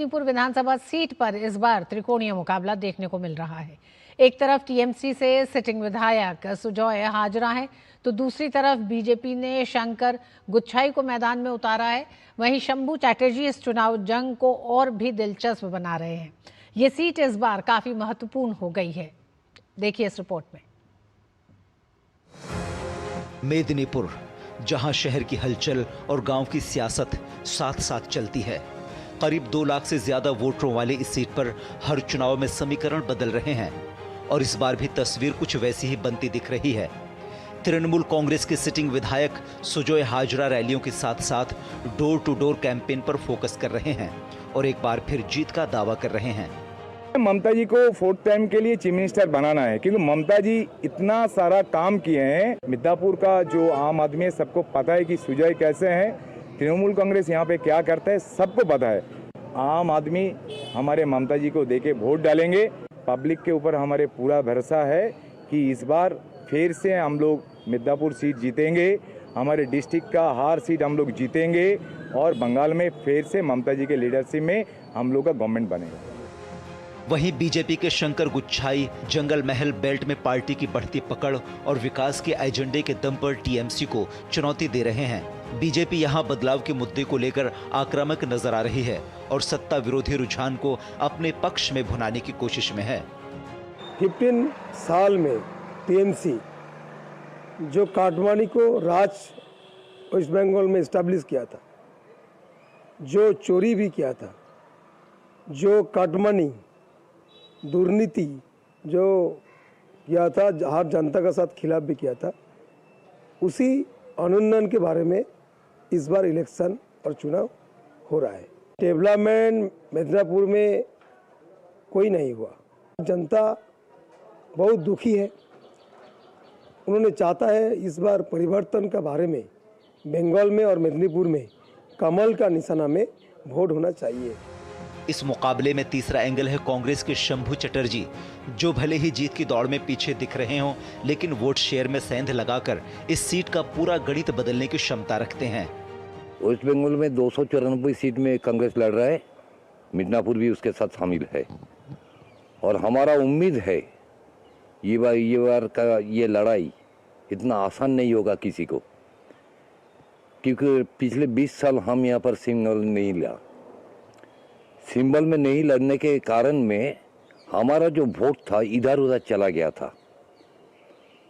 मेदिनीपुर विधानसभा seat पर इस बार त्रिकोणीय मुकाबला देखने को मिल रहा है। एक तरफ टीएमसी से सिटिंग विधायक सुजॉय हाजरा है, तो दूसरी तरफ बीजेपी ने शंकर गुच्छाई को मैदान में उतारा है। वहीं शंभू चैटर्जी इस चुनाव जंग को और भी दिलचस्प बना रहे हैं। ये सीट इस बार काफी महत्वपूर्ण हो गई है। देखिए इस रिपोर्ट में। मेदिनीपुर, जहां शहर की हलचल और गांव की सियासत साथ साथ चलती है। करीब 2 लाख से ज्यादा वोटरों वाली इस सीट पर हर चुनाव में समीकरण बदल रहे हैं और इस बार भी तस्वीर कुछ वैसी ही बनती दिख रही है। तृणमूल कांग्रेस के सिटिंग विधायक सुजॉय हाजरा रैलियों के साथ साथ डोर टू डोर कैंपेन पर फोकस कर रहे हैं और एक बार फिर जीत का दावा कर रहे हैं। ममता जी को 4th टाइम के लिए चीफ मिनिस्टर बनाना है, क्योंकि ममता जी इतना सारा काम किए हैं। मिदनापुर का जो आम आदमी है सबको पता है कि सुजॉय कैसे हैं, तृणमूल कांग्रेस यहाँ पे क्या करता है सबको पता है। आम आदमी हमारे ममता जी को देके वोट डालेंगे। पब्लिक के ऊपर हमारे पूरा भरोसा है कि इस बार फिर से हम लोग मिदनापुर सीट जीतेंगे। हमारे डिस्ट्रिक्ट का हर सीट हम लोग जीतेंगे और बंगाल में फिर से ममता जी के लीडरशिप में हम लोग का गवर्नमेंट बनेगा। वहीं बीजेपी के शंकर गुच्छाई जंगल महल बेल्ट में पार्टी की बढ़ती पकड़ और विकास के एजेंडे के दम पर टीएमसी को चुनौती दे रहे हैं। बीजेपी यहां बदलाव के मुद्दे को लेकर आक्रामक नजर आ रही है और सत्ता विरोधी रुझान को अपने पक्ष में भुनाने की कोशिश में है। 15 साल में टीएमसी जो काटमानी को राज वेस्ट बंगाल में इस्टेब्लिश किया था, जो चोरी भी किया था, जो काटमानी दुर्नीति जो किया था, हर जनता के साथ खिलाफ भी किया था, उसी अनुन्नयन के बारे में इस बार इलेक्शन और चुनाव हो रहा है। डेवलपमेंट मिदनापुर में कोई नहीं हुआ। जनता बहुत दुखी है। उन्होंने चाहता है इस बार परिवर्तन के बारे में बंगाल में और मेदिनीपुर में कमल का निशाना में वोट होना चाहिए। इस मुकाबले में तीसरा एंगल है कांग्रेस के शंभू चैटर्जी, जो भले ही जीत की दौड़ में पीछे दिख रहे हों, लेकिन वोट शेयर में सेंध लगाकर इस सीट का पूरा गणित बदलने की क्षमता रखते हैं। वेस्ट बंगाल में 294 सीट में कांग्रेस लड़ रहा है, मिदनापुर भी उसके साथ शामिल है और हमारा उम्मीद है ये बार का ये लड़ाई इतना आसान नहीं होगा किसी को, क्योंकि पिछले 20 साल हम यहाँ पर सिंबल में नहीं लड़ने के कारण में हमारा जो वोट था इधर उधर चला गया था।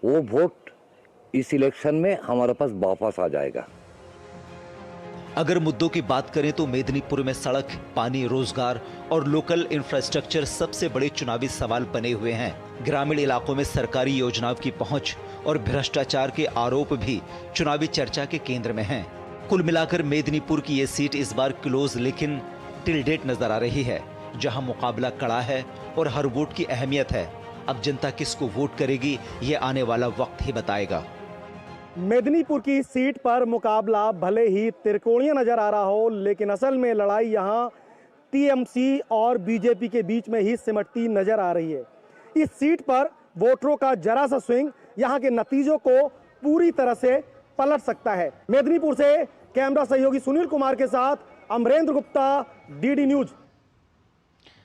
वो वोट इस इलेक्शन में हमारे पास वापस आ जाएगा। अगर मुद्दों की बात करें तो मेदिनीपुर में सड़क, पानी, रोजगार और लोकल इंफ्रास्ट्रक्चर सबसे बड़े चुनावी सवाल बने हुए हैं। ग्रामीण इलाकों में सरकारी योजनाओं की पहुंच और भ्रष्टाचार के आरोप भी चुनावी चर्चा के केंद्र में हैं। कुल मिलाकर मेदिनीपुर की ये सीट इस बार क्लोज लेकिन टिल डेट नजर आ रही है, जहां मुकाबला कड़ा है और हर वोट की अहमियत है। अब जनता किसको वोट करेगी ये आने वाला वक्त ही बताएगा। मेदिनीपुर की सीट पर मुकाबला भले ही त्रिकोणीय नजर आ रहा हो, लेकिन असल में लड़ाई यहां टीएमसी और बीजेपी के बीच में ही सिमटती नजर आ रही है। इस सीट पर वोटरों का जरा सा स्विंग यहां के नतीजों को पूरी तरह से पलट सकता है। मेदिनीपुर से कैमरा सहयोगी सुनील कुमार के साथ अमरेंद्र गुप्ता, डीडी न्यूज।